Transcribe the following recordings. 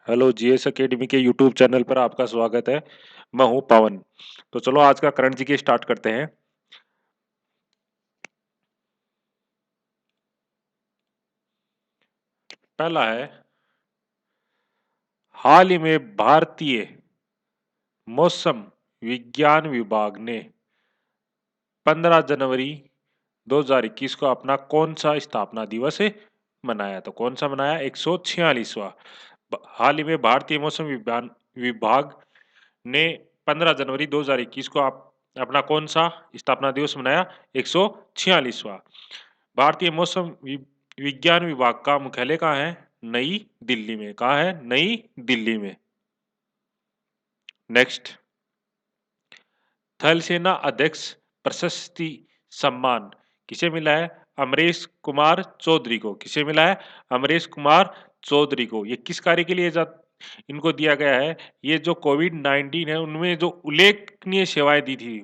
Hello GS academy के YouTube channel पर आपका स्वागत है। मैं हूं पवन। तो चलो आज का करंट जीके स्टार्ट करते हैं। पहला है, हाल ही में भारतीय मौसम विज्ञान विभाग ने 15 जनवरी 2021 को अपना कौन सा स्थापना दिवस मनाया? तो कौन सा मनाया? 146वां। हाल ही में भारतीय मौसम विज्ञान विभाग ने 15 जनवरी 2021 को अपना कौन सा स्थापना दिवस मनाया? 146वां। भारतीय मौसम विज्ञान विभाग का मुख्यालय कहाँ है? नई दिल्ली में। कहाँ है? नई दिल्ली में। नेक्स्ट, थल सेना अध्यक्ष प्रशस्ति सम्मान किसे मिला है? अमरीश कुमार चौधरी को। किसे मिला है? अमरीश कुमार चौधरी को। ये किस कार्य के लिए इनको दिया गया है? ये जो कोविड-19 है उनमें जो उल्लेखनीय सेवाएं दी थी,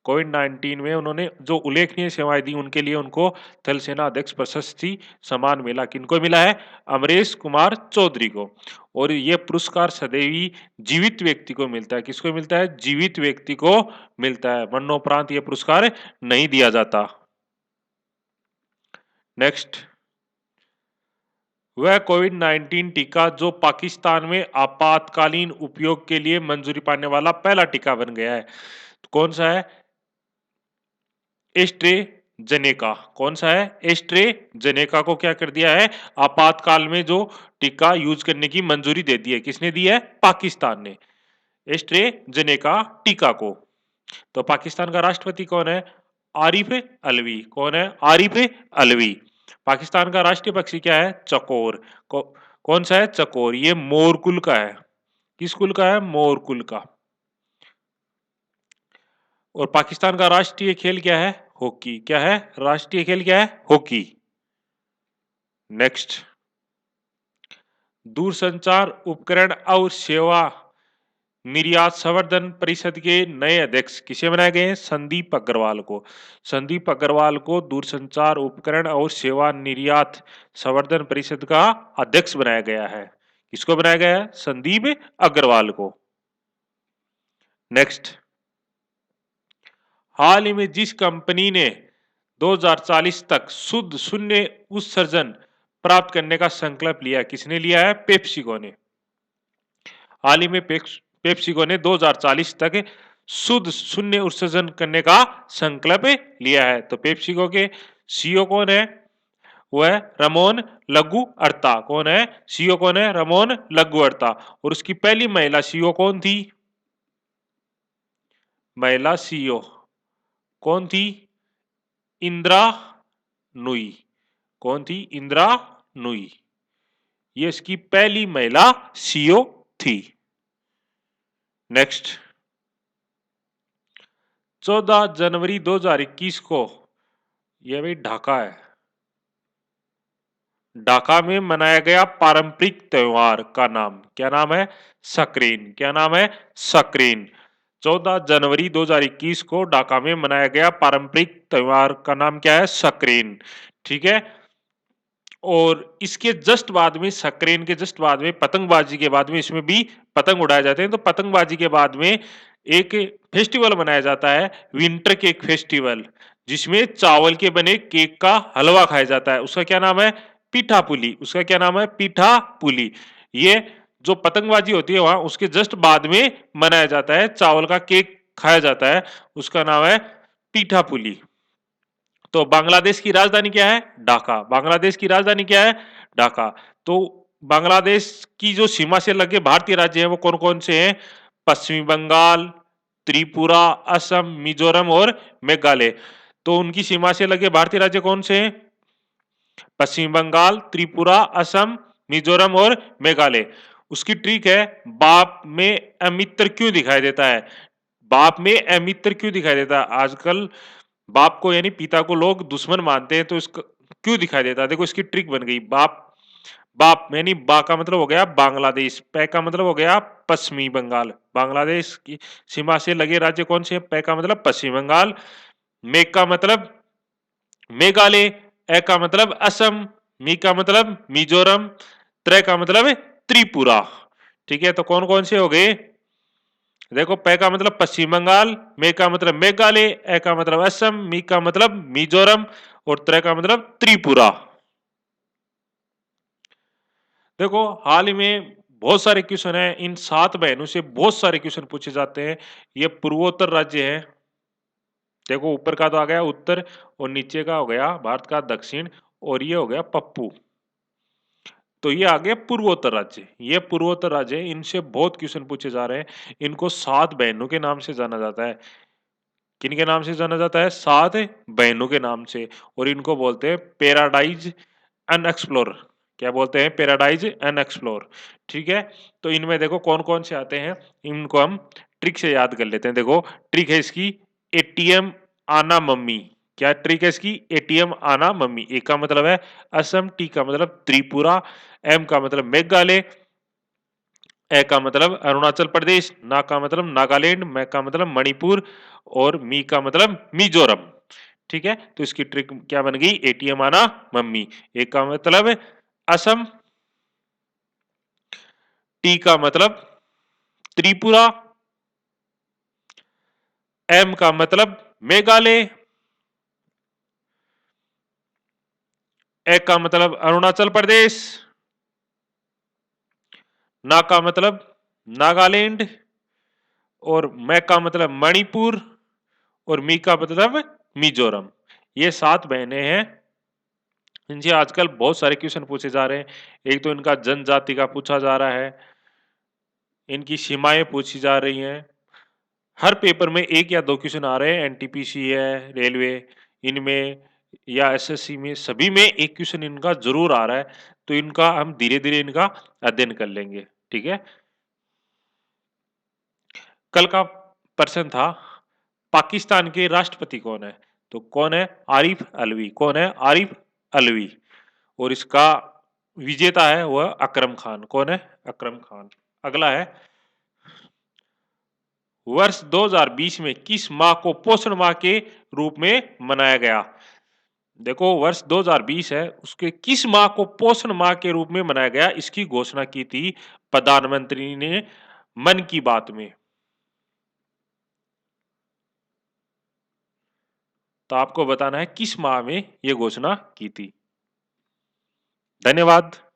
कोविड-19 में उन्होंने जो उल्लेखनीय सेवाएं दी उनके लिए उनको थल सेना अध्यक्ष प्रशस्ति सम्मान मिला। किनको मिला है? अमरीश कुमार चौधरी को। और ये पुरस्कार सदैव जीवित व्यक्ति को मिलता है। किसको मिलता है? जीवित व्यक्ति को मिलता है। मरणोपरांत ये पुरस्कार नहीं दिया जाता। नेक्स्ट, वह कोविड-19 टीका जो पाकिस्तान में आपातकालीन उपयोग के लिए मंजूरी पाने वाला पहला टीका बन गया है। तो कौन सा है? एस्ट्रेजेनेका। कौन सा है? एस्ट्रेजेनेका को क्या कर दिया है? आपातकाल में जो टीका यूज करने की मंजूरी दे दी है। किसने दी है? पाकिस्तान ने। एस्ट्रेजेनेका टीका को। तो पाकिस्तान का राष्ट्रपति कौन है? आरिफ अलवी। कौन है? आरिफ अलवी। पाकिस्तान का राष्ट्रीय पक्षी क्या है? चकोर। कौन सा है? चकोर। ये मोर कुल का है। किस कुल का है? मोर कुल का। और पाकिस्तान का राष्ट्रीय खेल क्या है? हॉकी। क्या है? राष्ट्रीय खेल क्या है? हॉकी। नेक्स्ट, दूरसंचार उपकरण और सेवा निर्यात संवर्धन परिषद के नए अध्यक्ष किसे बनाए गए हैं? संदीप अग्रवाल को। संदीप अग्रवाल को दूरसंचार उपकरण और सेवा निर्यात संवर्धन परिषद का अध्यक्ष बनाया गया है। किसको बनाया गया है? संदीप अग्रवाल को। नेक्स्ट, हाल ही में जिस कंपनी ने 2040 तक शुद्ध शून्य उत्सर्जन प्राप्त करने का संकल्प लिया, किसने लिया है? पेप्सिको ने। हाल ही में पेप्सिको ने 2040 तक शुद्ध शून्य उत्सर्जन करने का संकल्प लिया है। तो पेप्सिको के सीईओ कौन है? वो है रमोन लग्गू अर्ता। कौन है? सीईओ कौन है? रमोन लग्गू अर्ता। और उसकी पहली महिला सीईओ कौन थी? महिला सीईओ कौन थी? इंदिरा नुई। कौन थी? इंदिरा नुई। ये इसकी पहली महिला सीईओ थी। नेक्स्ट, 14 जनवरी 2021 को, यह भी ढाका है, ढाका में मनाया गया पारंपरिक त्योहार का नाम क्या नाम है? सक्रेन। क्या नाम है? सक्रेन। 14 जनवरी 2021 को ढाका में मनाया गया पारंपरिक त्योहार का नाम क्या है? सक्रेन। ठीक है। और इसके जस्ट बाद में, सक्रेन के जस्ट बाद में, पतंगबाजी के बाद में इसमें भी पतंग उड़ाए जाते हैं। तो पतंगबाजी के बाद में एक फेस्टिवल मनाया जाता है, विंटर केक फेस्टिवल, जिसमें चावल के बने केक का हलवा खाया जाता है। उसका क्या नाम है? पीठा पुली। उसका क्या नाम है? पीठा पुली। ये जो पतंगबाजी होती है वहां उसके जस्ट बाद में मनाया जाता है, चावल का केक खाया जाता है, उसका नाम है पीठा पुली। तो बांग्लादेश की राजधानी क्या है? ढाका। बांग्लादेश की राजधानी क्या है? ढाका। तो बांग्लादेश की जो सीमा से लगे भारतीय राज्य हैं वो कौन कौन से हैं? पश्चिमी बंगाल, त्रिपुरा, असम, मिजोरम और मेघालय। तो उनकी सीमा से लगे भारतीय राज्य कौन से हैं? पश्चिम बंगाल, त्रिपुरा, असम, मिजोरम और मेघालय। उसकी ट्रिक है, बाप में अमित्र क्यों दिखाई देता है? बाप में अमित्र क्यों दिखाई देता है? आजकल बाप को यानी पिता को लोग दुश्मन मानते हैं, तो इसका क्यों दिखाई देता है? देखो इसकी ट्रिक बन गई। बाप, बाप यानी बा का मतलब हो गया बांग्लादेश, पै का मतलब हो गया पश्चिमी बंगाल। बांग्लादेश की सीमा से लगे राज्य कौन से हैं? पै का मतलब पश्चिम बंगाल, मेघ का मतलब मेघालय, ए का मतलब असम, मी का मतलब मिजोरम, त्रै का मतलब त्रिपुरा। ठीक है, तो कौन कौन से हो गए? देखो, पे का मतलब पश्चिम बंगाल, मे का मतलब मेघालय, ए का मतलब असम, मी का मतलब मिजोरम और त्रे का मतलब त्रिपुरा। देखो, हाल ही में बहुत सारे क्वेश्चन हैं, इन 7 बहनों से बहुत सारे क्वेश्चन पूछे जाते हैं। ये पूर्वोत्तर राज्य है। देखो, ऊपर का तो आ गया उत्तर और नीचे का हो गया भारत का दक्षिण और ये हो गया पप्पू। तो ये आ गया पूर्वोत्तर राज्य। ये पूर्वोत्तर राज्य है, इनसे बहुत क्वेश्चन पूछे जा रहे हैं। इनको 7 बहनों के नाम से जाना जाता है। किन के नाम से जाना जाता है? 7 बहनों के नाम से। और इनको बोलते हैं पैराडाइज अनएक्सप्लोर। क्या बोलते हैं? Paradise unexplored. ठीक है, तो इनमें देखो कौन कौन से आते हैं, इनको हम ट्रिक से याद कर लेते हैं। देखो, ट्रिक है इसकी एटीएम आना मम्मी। क्या ट्रिक है इसकी? एटीएम आना मम्मी। ए का मतलब है असम, टी का मतलब त्रिपुरा, एम का मतलब मेघालय, ए का मतलब अरुणाचल प्रदेश, ना का मतलब नागालैंड, मैं का मतलब मणिपुर और मी का मतलब मिजोरम। ठीक है, तो इसकी ट्रिक क्या बन गई? एटीएम आना मम्मी। ए का मतलब असम, टी का मतलब त्रिपुरा, एम का मतलब मेघालय, ए का मतलब अरुणाचल प्रदेश, ना का मतलब नागालैंड और मैं का मतलब मणिपुर और मी का मतलब मिजोरम। ये 7 बहनें हैं। इनसे आजकल बहुत सारे क्वेश्चन पूछे जा रहे हैं। एक तो इनका जनजाति का पूछा जा रहा है, इनकी सीमाएं पूछी जा रही हैं। हर पेपर में 1 या 2 क्वेश्चन आ रहे हैं। एनटीपीसी है, रेलवे, इनमें या एसएससी में, सभी में 1 क्वेश्चन इनका जरूर आ रहा है। तो इनका हम धीरे-धीरे इनका अध्ययन कर लेंगे। ठीक है? कल का प्रश्न था, पाकिस्तान के राष्ट्रपति कौन है? तो कौन है? आरिफ अलवी। कौन है? आरिफ अलवी। और इसका विजेता है वह अकरम खान। कौन है? अकरम खान। अगला है, वर्ष 2020 में किस माह को पोषण माह के रूप में मनाया गया? देखो, वर्ष 2020 है, उसके किस माह को पोषण माह के रूप में मनाया गया, इसकी घोषणा की थी प्रधानमंत्री ने मन की बात में। तो आपको बताना है किस माह में यह घोषणा की थी। धन्यवाद।